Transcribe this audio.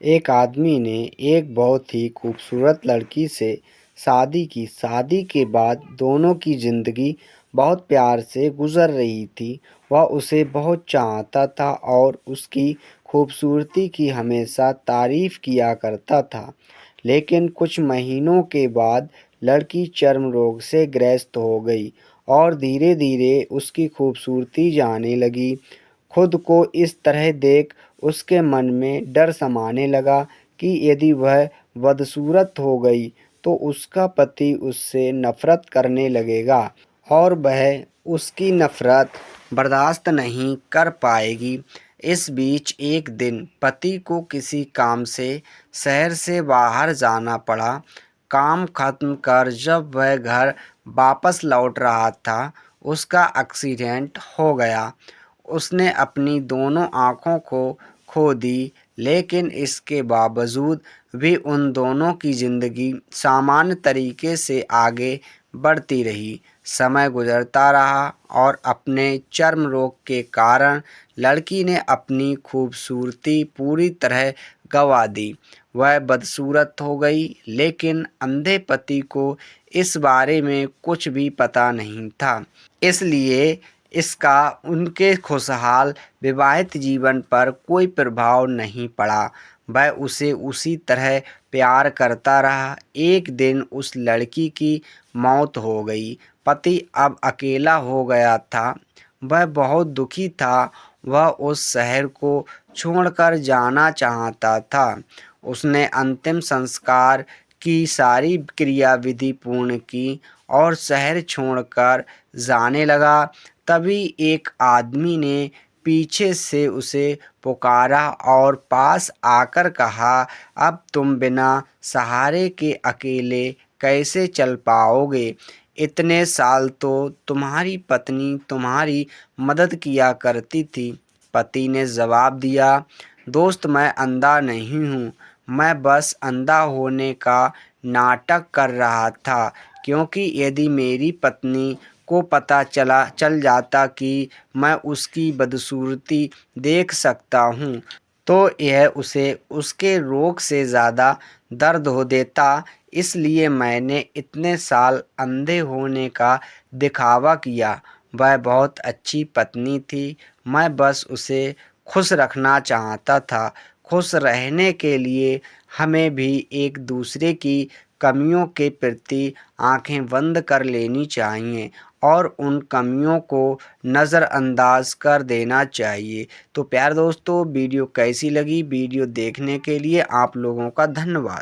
एक आदमी ने एक बहुत ही खूबसूरत लड़की से शादी की। शादी के बाद दोनों की ज़िंदगी बहुत प्यार से गुज़र रही थी। वह उसे बहुत चाहता था और उसकी खूबसूरती की हमेशा तारीफ़ किया करता था। लेकिन कुछ महीनों के बाद लड़की चर्म रोग से ग्रस्त हो गई और धीरे-धीरे उसकी खूबसूरती जाने लगी। खुद को इस तरह देख उसके मन में डर समाने लगा कि यदि वह बदसूरत हो गई तो उसका पति उससे नफ़रत करने लगेगा और वह उसकी नफ़रत बर्दाश्त नहीं कर पाएगी। इस बीच एक दिन पति को किसी काम से शहर से बाहर जाना पड़ा। काम खत्म कर जब वह घर वापस लौट रहा था, उसका एक्सीडेंट हो गया। उसने अपनी दोनों आँखों को खो दी, लेकिन इसके बावजूद भी उन दोनों की ज़िंदगी सामान्य तरीके से आगे बढ़ती रही। समय गुजरता रहा और अपने चर्म रोग के कारण लड़की ने अपनी खूबसूरती पूरी तरह गंवा दी। वह बदसूरत हो गई, लेकिन अंधे पति को इस बारे में कुछ भी पता नहीं था। इसलिए इसका उनके खुशहाल विवाहित जीवन पर कोई प्रभाव नहीं पड़ा। वह उसे उसी तरह प्यार करता रहा। एक दिन उस लड़की की मौत हो गई। पति अब अकेला हो गया था। वह बहुत दुखी था। वह उस शहर को छोड़कर जाना चाहता था। उसने अंतिम संस्कार की सारी क्रियाविधि पूर्ण की और शहर छोड़कर जाने लगा। तभी एक आदमी ने पीछे से उसे पुकारा और पास आकर कहा, अब तुम बिना सहारे के अकेले कैसे चल पाओगे? इतने साल तो तुम्हारी पत्नी तुम्हारी मदद किया करती थी। पति ने जवाब दिया, दोस्त मैं अंधा नहीं हूँ, मैं बस अंधा होने का नाटक कर रहा था, क्योंकि यदि मेरी पत्नी को पता चल जाता कि मैं उसकी बदसूरती देख सकता हूँ तो यह उसे उसके रोग से ज़्यादा दर्द हो देता। इसलिए मैंने इतने साल अंधे होने का दिखावा किया। वह बहुत अच्छी पत्नी थी। मैं बस उसे खुश रखना चाहता था। खुश रहने के लिए हमें भी एक दूसरे की कमियों के प्रति आंखें बंद कर लेनी चाहिए और उन कमियों को नज़रअंदाज कर देना चाहिए। तो प्यारे दोस्तों, वीडियो कैसी लगी? वीडियो देखने के लिए आप लोगों का धन्यवाद।